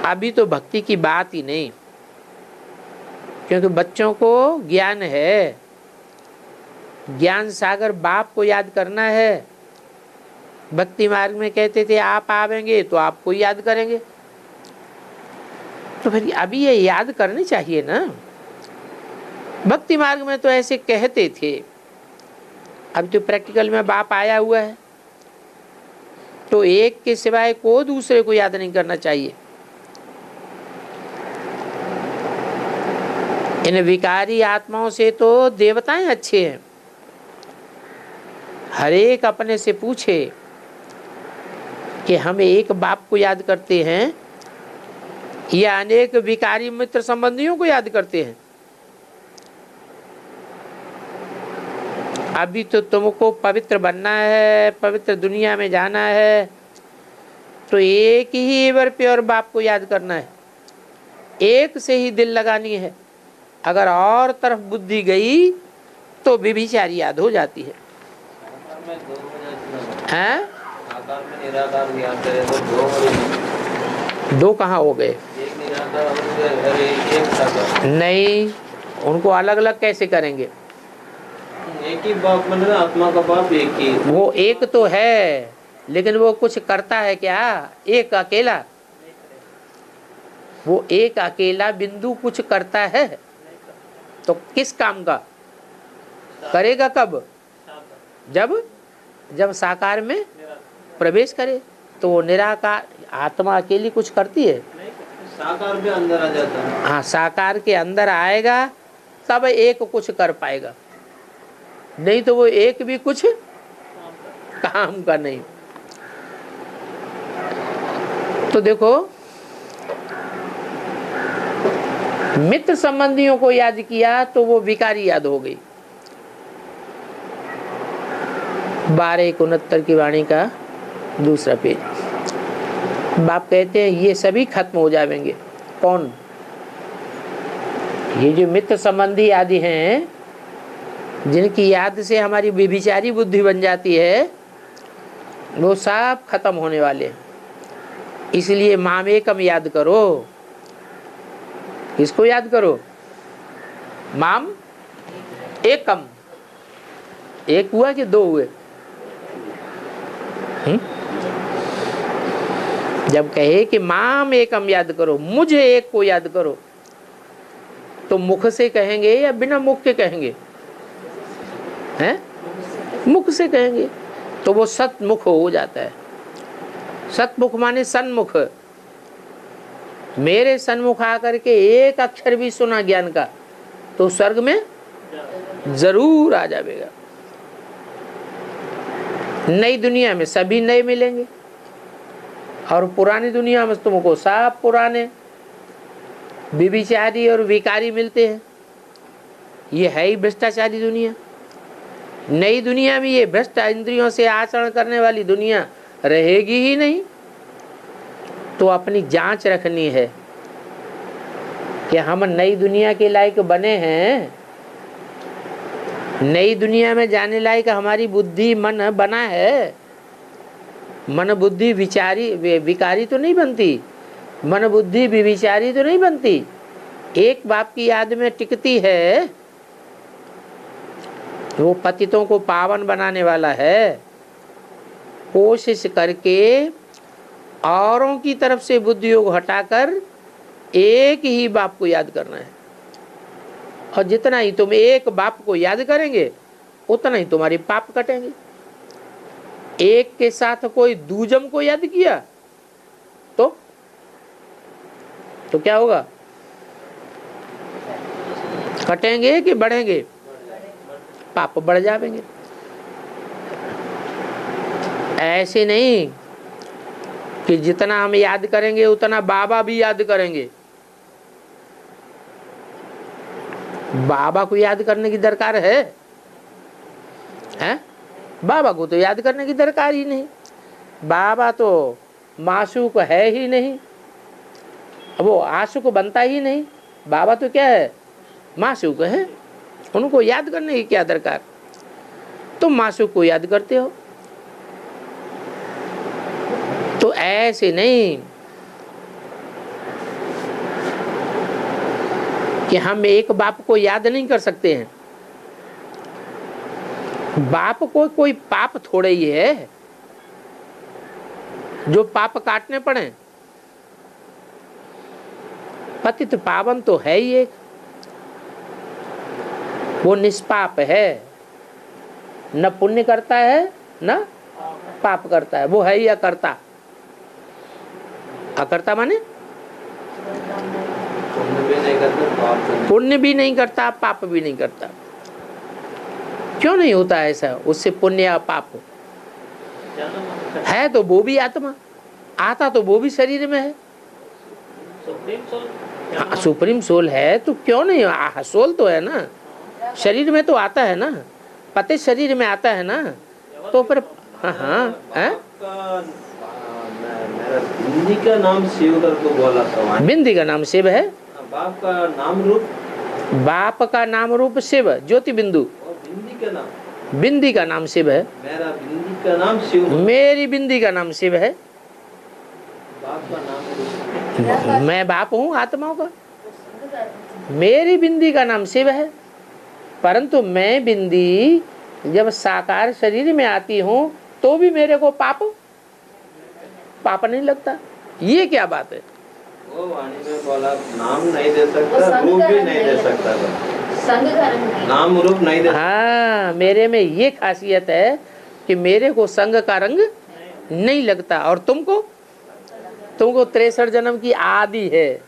अभी तो भक्ति की बात ही नहीं, क्योंकि बच्चों को ज्ञान है, ज्ञान सागर बाप को याद करना है। भक्ति मार्ग में कहते थे आप आवेंगे तो आपको याद करेंगे, तो फिर अभी ये याद करनी चाहिए ना। भक्ति मार्ग में तो ऐसे कहते थे, अब तो प्रैक्टिकल में बाप आया हुआ है, तो एक के सिवाय को दूसरे को याद नहीं करना चाहिए। इन विकारी आत्माओं से तो देवताएं अच्छे हैं। हर एक अपने से पूछे कि हम एक बाप को याद करते हैं या अनेक विकारी मित्र संबंधियों को याद करते हैं। अभी तो तुमको पवित्र बनना है, पवित्र दुनिया में जाना है, तो एक ही एवर प्योर बाप को याद करना है, एक से ही दिल लगानी है। अगर और तरफ बुद्धि गई तो व्यभिचारी याद हो जाती है। हैं? दो कहाँ हो गए? नहीं, उनको अलग अलग कैसे करेंगे? एक ही बाप मतलब आत्मा का बाप एक ही। वो एक तो है, लेकिन वो कुछ करता है क्या? एक अकेला, वो एक अकेला बिंदु कुछ करता है तो किस काम का करेगा? कब? जब साकार में प्रवेश करे तो वो निराकार आत्मा अकेली कुछ करती है? साकार के अंदर आ जाता है। हाँ, साकार के अंदर आएगा तब एक कुछ कर पाएगा, नहीं तो वो एक भी कुछ काम का नहीं। तो देखो, मित्र संबंधियों को याद किया तो वो विकारी याद हो गई। 1269 की वाणी का दूसरा पेज। बाप कहते हैं ये सभी खत्म हो जाएंगे। कौन? ये जो मित्र संबंधी आदि हैं, जिनकी याद से हमारी व्यभिचारी बुद्धि बन जाती है, वो सब खत्म होने वाले हैं। इसलिए मामेकम याद करो। किसको याद करो? माम एकम। एक हुआ कि दो हुए? जब कहे कि माम एकम याद करो, मुझे एक को याद करो, तो मुख से कहेंगे या बिना मुख के कहेंगे? हैं? मुख से कहेंगे तो वो सतमुख हो जाता है। सतमुख माने सन्मुख। मेरे सन्मुख आकर के एक अक्षर भी सुना ज्ञान का तो स्वर्ग में जरूर आ जाएगा। नई दुनिया में सभी नए मिलेंगे और पुरानी दुनिया में तुमको सब पुराने व्यभिचारी और विकारी मिलते हैं। ये है ही भ्रष्टाचारी दुनिया। नई दुनिया में ये भ्रष्ट इंद्रियों से आचरण करने वाली दुनिया रहेगी ही नहीं। तो अपनी जांच रखनी है कि हम नई दुनिया के लायक बने हैं। नई दुनिया में जाने लायक हमारी बुद्धि मन बना है। मन बुद्धि विकारी तो नहीं बनती, मन बुद्धि विचारी तो नहीं बनती। एक बाप की याद में टिकती है। वो पतितों को पावन बनाने वाला है। कोशिश करके औरों की तरफ से बुद्धियों को हटाकर एक ही बाप को याद करना है। और जितना ही तुम एक बाप को याद करेंगे उतना ही तुम्हारी पाप कटेंगे। एक के साथ कोई दूजम को याद किया तो तो क्या होगा? कटेंगे कि बढ़ेंगे? पाप बढ़ जाएंगे। ऐसे नहीं कि जितना हम याद करेंगे उतना बाबा भी याद करेंगे। बाबा को याद करने की दरकार है? बाबा को तो याद करने की दरकार ही नहीं। बाबा तो मासूक है ही नहीं, वो आशुक बनता ही नहीं। बाबा तो क्या है? मासूक है। उनको याद करने की क्या दरकार? तुम मासूक को याद करते हो। तो ऐसे नहीं कि हम एक बाप को याद नहीं कर सकते हैं। बाप को कोई पाप थोड़े ही है जो पाप काटने पड़े। पतित पावन तो है ही एक, वो निष्पाप है, न पुण्य करता है न पाप करता है, वो है ही अकर्ता। अकर्ता माने पुण्य भी नहीं करता, पाप भी नहीं करता। क्यों नहीं होता ऐसा? उससे पुण्य या पाप है तो वो भी आत्मा, आता तो वो भी शरीर में है। सुप्रीम सोल है तो क्यों नहीं? सोल तो है ना, शरीर में तो आता है ना, पति शरीर में आता है ना। तो फिर बिंदी का नाम शिव करके बोला था। बिंदी का नाम शिव है। बाप का नाम रूप, बाप का नाम रूप शिव, ज्योति बिंदु। बिंदी का नाम, बिंदी का नाम शिव है। मेरा बिंदी का नाम शिव, मेरी बिंदी का नाम शिव है। बाप का नाम, मैं बाप हूँ आत्माओं का। मेरी बिंदी का नाम शिव है, परंतु मैं बिंदी जब साकार शरीर में आती हूँ तो भी मेरे को पाप नहीं लगता। ये क्या बात है? वो वाणी में बोला नाम नहीं दे सकता, रूप भी नहीं दे सकता, नाम रूप नहीं दे। हाँ, मेरे में ये खासियत है कि मेरे को संग का रंग नहीं लगता। और तुमको 63 जन्म की आदि है,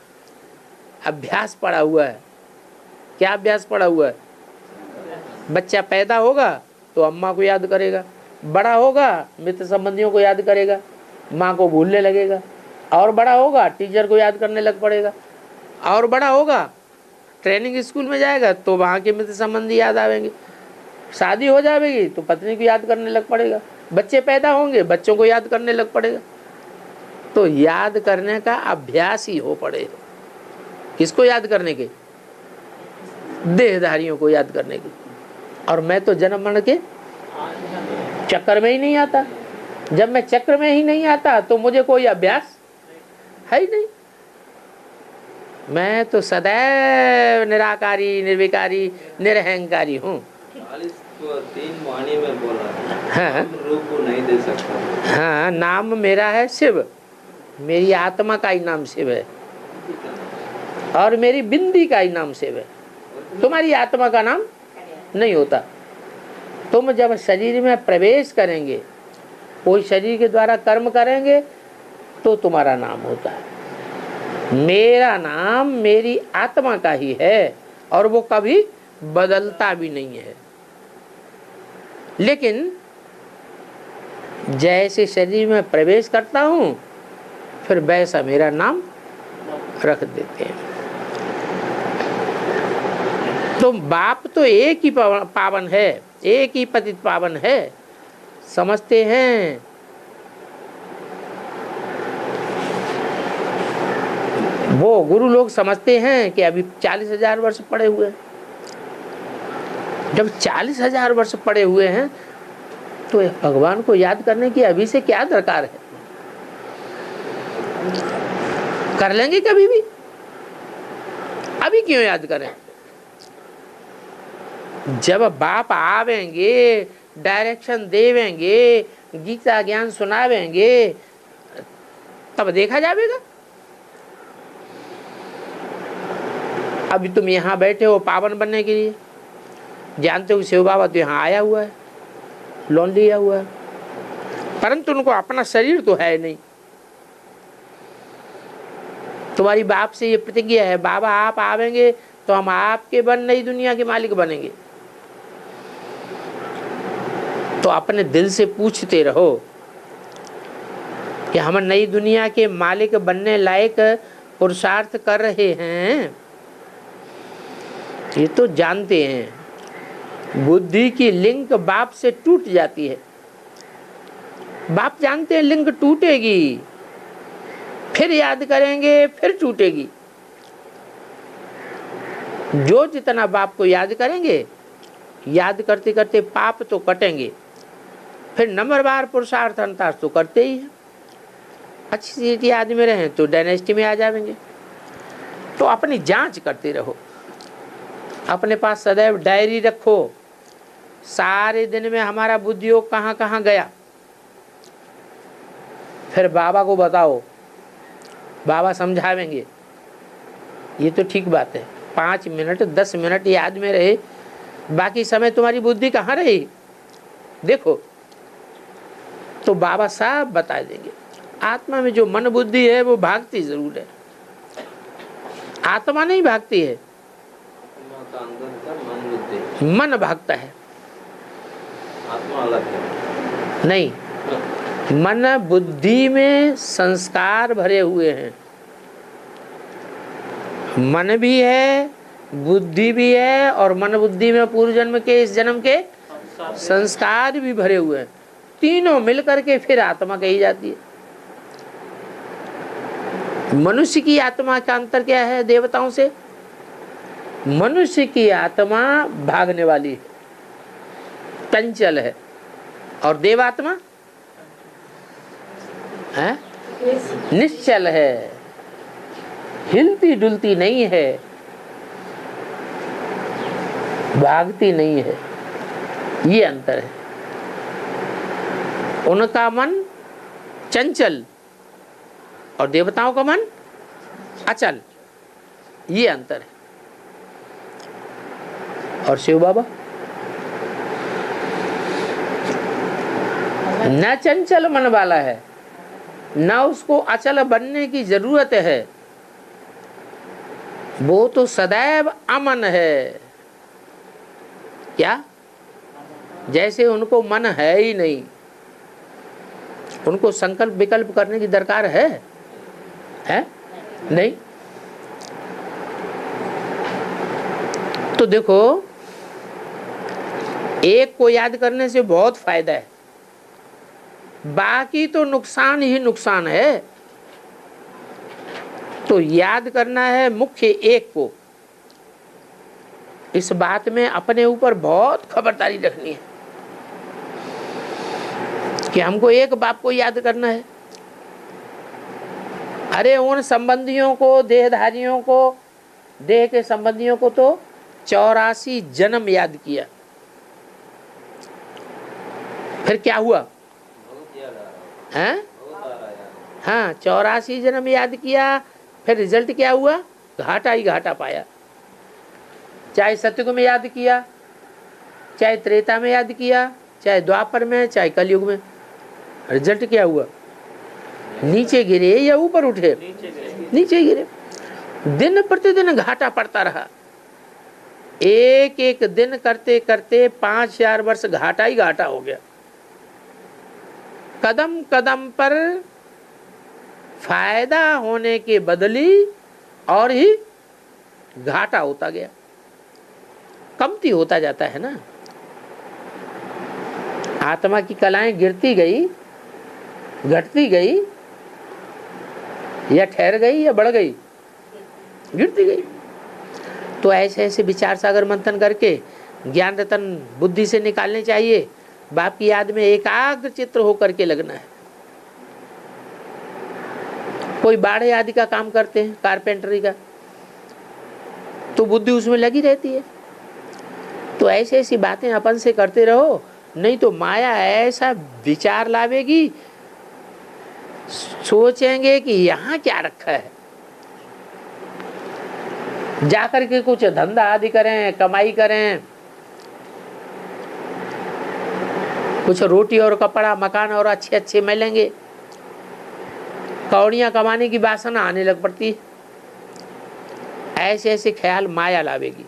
अभ्यास पड़ा हुआ है। क्या अभ्यास पड़ा हुआ है? बच्चा पैदा होगा तो अम्मा को याद करेगा, बड़ा होगा मित्र संबंधियों को याद करेगा, माँ को भूलने लगेगा, और बड़ा होगा टीचर को याद करने लग पड़ेगा, और बड़ा होगा ट्रेनिंग स्कूल में जाएगा तो वहाँ के मित्र संबंधी याद आवेंगे, शादी हो जाएगी तो पत्नी को याद करने लग पड़ेगा, बच्चे पैदा होंगे बच्चों को याद करने लग पड़ेगा। तो याद करने का अभ्यास ही हो पड़ेगा। किसको याद करने के? देहधारियों को याद करने के। और मैं तो जन्म मरण के चक्कर में ही नहीं आता। जब मैं चक्र में ही नहीं आता तो मुझे कोई अभ्यास है ही नहीं। मैं तो सदैव निराकारी, निर्विकारी, निरहंकारी हूँ। 3 वाणी में बोला, हाँ, रूप को नहीं दे सकता। हाँ, नाम मेरा है शिव, मेरी आत्मा का ही नाम शिव है, और मेरी बिंदी का ही नाम शिव है। तुम्हारी आत्मा का नाम नहीं होता। तुम जब शरीर में प्रवेश करेंगे, कोई शरीर के द्वारा कर्म करेंगे तो तुम्हारा नाम होता है। मेरा नाम मेरी आत्मा का ही है और वो कभी बदलता भी नहीं है। लेकिन जैसे शरीर में प्रवेश करता हूँ फिर वैसा मेरा नाम रख देते हैं। तो बाप तो एक ही पावन है, एक ही पतित पावन है, समझते हैं। वो गुरु लोग समझते हैं कि अभी 40,000 वर्ष पड़े हुए हैं। जब 40,000 वर्ष पड़े हुए हैं तो भगवान को याद करने की अभी से क्या दरकार है? कर लेंगे कभी भी, अभी क्यों याद करें? जब बाप आवेंगे, डायरेक्शन देवेंगे, गीता ज्ञान सुनावेंगे, तब देखा जाएगा। अभी तुम यहाँ बैठे हो पावन बनने के लिए, जानते हो शिव बाबा तो यहाँ आया हुआ है, लोन लिया हुआ है, परंतु उनको अपना शरीर तो है नहीं। तुम्हारी बाप से ये प्रतिज्ञा है, बाबा आप आवेंगे तो हम आपके बन नई दुनिया के मालिक बनेंगे। तो अपने दिल से पूछते रहो कि हम नई दुनिया के मालिक बनने लायक पुरुषार्थ कर रहे हैं। ये तो जानते हैं बुद्धि की लिंक बाप से टूट जाती है। बाप जानते हैं लिंक टूटेगी, फिर याद करेंगे फिर टूटेगी। जो जितना बाप को याद करेंगे, याद करते करते पाप तो कटेंगे, फिर नंबरवार पुरुषार्थ अंतार्थ तो करते ही हैं। अच्छी सीधी आदमी रहे तो डायनेस्टी में आ जाएंगे। तो अपनी जांच करते रहो, अपने पास सदैव डायरी रखो, सारे दिन में हमारा बुद्धियोग कहाँ कहाँ गया, फिर बाबा को बताओ, बाबा समझावेंगे। ये तो ठीक बात है, 5 मिनट 10 मिनट याद में रहे, बाकी समय तुम्हारी बुद्धि कहाँ रही देखो, तो बाबा सब बता देंगे। आत्मा में जो मन बुद्धि है वो भागती जरूर है, आत्मा नहीं भागती है, मन भागता है, आत्मा अलग है। नहीं, मन बुद्धि में संस्कार भरे हुए हैं। मन भी है, बुद्धि भी है, और मन बुद्धि में पूर्व जन्म के इस जन्म के संस्कार भी भरे हुए हैं। तीनों मिलकर के फिर आत्मा कही जाती है। मनुष्य की आत्मा का अंतर क्या है देवताओं से? मनुष्य की आत्मा भागने वाली है, चंचल है, और देवात्मा है निश्चल है, हिलती डुलती नहीं है, भागती नहीं है। ये अंतर है। उनका मन चंचल और देवताओं का मन अचल, ये अंतर है। और शिव बाबा न चंचल मन वाला है, न उसको अचल बनने की जरूरत है, वो तो सदैव अमन है। क्या? जैसे उनको मन है ही नहीं, उनको संकल्प विकल्प करने की दरकार है नहीं। तो देखो, एक को याद करने से बहुत फायदा है, बाकी तो नुकसान ही नुकसान है। तो याद करना है मुख्य एक को। इस बात में अपने ऊपर बहुत खबरदारी रखनी है कि हमको एक बाप को याद करना है। अरे उन संबंधियों को, देहधारियों को, देह के संबंधियों को तो 84 जन्म याद किया, फिर क्या हुआ? हैं? हाँ, 84 जन्म याद किया, फिर रिजल्ट क्या हुआ? घाटा ही घाटा पाया। चाहे सतयुग में याद किया, चाहे त्रेता में याद किया, चाहे द्वापर में, चाहे कलयुग में, रिजल्ट क्या हुआ? नीचे गिरे या ऊपर उठे? नीचे गिरे। दिन प्रतिदिन घाटा पड़ता रहा। एक एक दिन करते करते 5000 वर्ष घाटा ही घाटा हो गया। कदम कदम पर फायदा होने के बदली और ही घाटा होता गया, कमती होता जाता है ना। आत्मा की कलाएं गिरती गई, घटती गई, या ठहर गई या बढ़ गई? गिरती गई। तो ऐसे ऐसे विचार सागर मंथन करके ज्ञान रतन बुद्धि से निकालने चाहिए। बाप की याद में एकाग्र चित्र होकर के लगना है। कोई बाढ़े आदि का काम करते हैं, कारपेंटरी का, तो बुद्धि उसमें लगी रहती है। तो ऐसी ऐसी बातें अपन से करते रहो, नहीं तो माया ऐसा विचार लावेगी, सोचेंगे कि यहाँ क्या रखा है, जाकर के कुछ धंधा आदि करें, कमाई करें, कुछ रोटी और कपड़ा मकान और अच्छे अच्छे मिलेंगे, कौड़ियां कमाने की वासना आने लग पड़ती है। ऐसे ऐसे ख्याल माया लावेगी।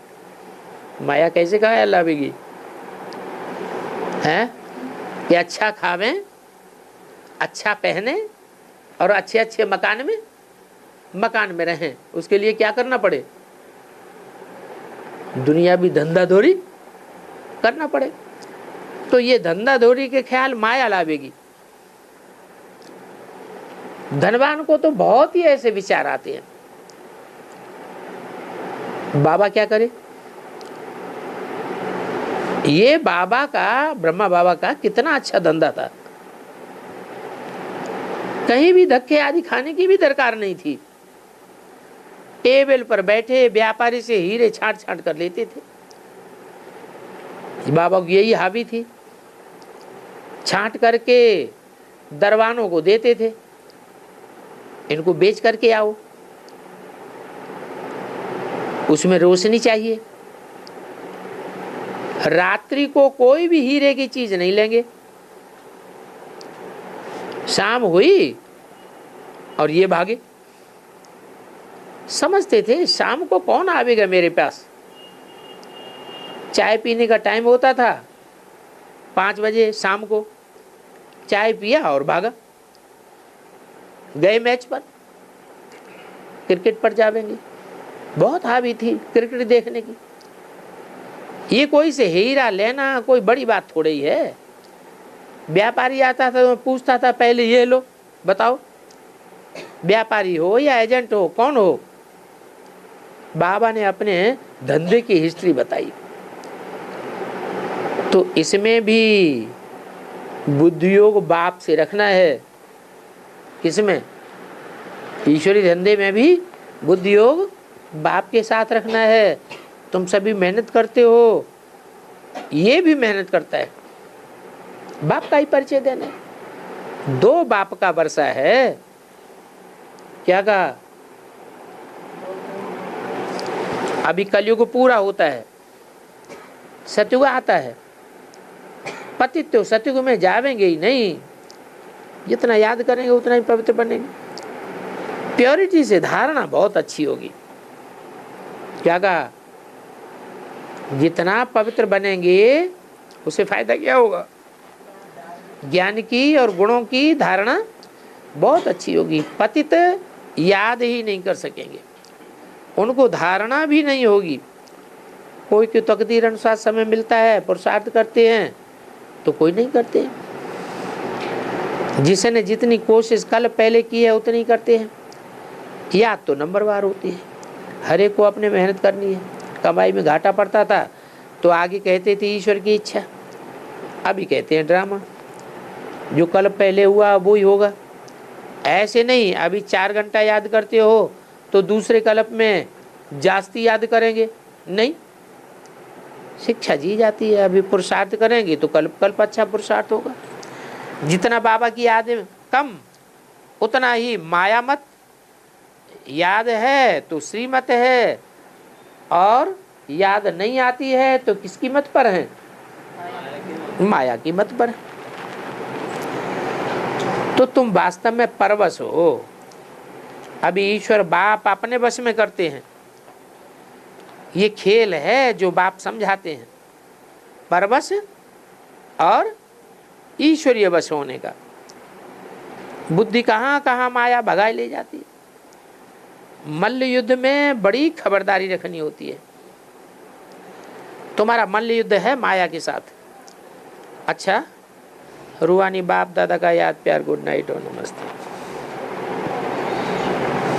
माया कैसे ख्याल लावेगी? हैं कि अच्छा खावें, अच्छा पहने और अच्छे अच्छे मकान में रहें। उसके लिए क्या करना पड़े? दुनिया भी धंधा धोरी करना पड़े। तो ये धंधा धोरी के ख्याल माया लावेगी। धनवान को तो बहुत ही ऐसे विचार आते हैं। बाबा क्या करे? ये बाबा का, ब्रह्मा बाबा का कितना अच्छा धंधा था। कहीं भी धक्के आदि खाने की भी दरकार नहीं थी। टेबल पर बैठे व्यापारी से हीरे छांट छांट कर लेते थे। बाबा को यही हावी थी। छांट करके दरवानों को देते थे, इनको बेच करके आओ। उसमें रोशनी चाहिए। रात्रि को कोई भी हीरे की चीज नहीं लेंगे। शाम हुई और ये भागे। समझते थे शाम को कौन आवेगा मेरे पास। चाय पीने का टाइम होता था 5 बजे शाम को, चाय पिया और भागा। गए मैच पर, क्रिकेट पर जावेंगे। बहुत हावी थी क्रिकेट देखने की। ये कोई से हीरा लेना कोई बड़ी बात थोड़ी ही है। व्यापारी आता था तो पूछता था पहले ये लो, बताओ व्यापारी हो या एजेंट हो, कौन हो। बाबा ने अपने धंधे की हिस्ट्री बताई। तो इसमें भी बुद्धि योग बाप से रखना है। किसमें? ईश्वरी धंधे में भी बुद्धि योग बाप के साथ रखना है। तुम सभी मेहनत करते हो, ये भी मेहनत करता है। बाप का ही परिचय देना है। 2 बाप का वर्षा है। क्या कहा? अभी कलयुग पूरा होता है, सतयुग आता है। पतित तो सतयुग में जावेंगे ही नहीं। जितना याद करेंगे उतना ही पवित्र बनेंगे। प्योरिटी से धारणा बहुत अच्छी होगी। क्या कहा? जितना पवित्र बनेंगे उससे फायदा क्या होगा? ज्ञान की और गुणों की धारणा बहुत अच्छी होगी। पतित याद ही नहीं कर सकेंगे, उनको धारणा भी नहीं होगी। कोई की तकदीर अनुसार समय मिलता है, पुरुषार्थ करते हैं, तो कोई नहीं करते हैं। जिसने जितनी कोशिश कल पहले की है उतनी करते हैं। याद तो नंबरवार होती है। हर एक को अपने मेहनत करनी है। कमाई में घाटा पड़ता था तो आगे कहते थे ईश्वर की इच्छा, अभी कहते हैं ड्रामा। जो कल पहले हुआ वो ही होगा। ऐसे नहीं, अभी 4 घंटा याद करते हो तो दूसरे कल्प में जास्ती याद करेंगे, नहीं। शिक्षा दी जाती है। अभी पुरुषार्थ करेंगे तो कल्प अच्छा पुरुषार्थ होगा। जितना बाबा की याद कम उतना ही माया मत। याद है तो श्रीमत है, और याद नहीं आती है तो किसकी मत पर है? माया की मत पर। तो तुम वास्तव में परवश हो। अभी ईश्वर बाप अपने वश में करते हैं। ये खेल है जो बाप समझाते हैं, परवश और ईश्वरीय वश होने का। बुद्धि कहाँ कहाँ माया भगाए ले जाती है। मल्ल युद्ध में बड़ी खबरदारी रखनी होती है। तुम्हारा मल्ल युद्ध है माया के साथ। अच्छा, रूहानी बाप दादा का याद प्यार, गुड नाइट और नमस्ते।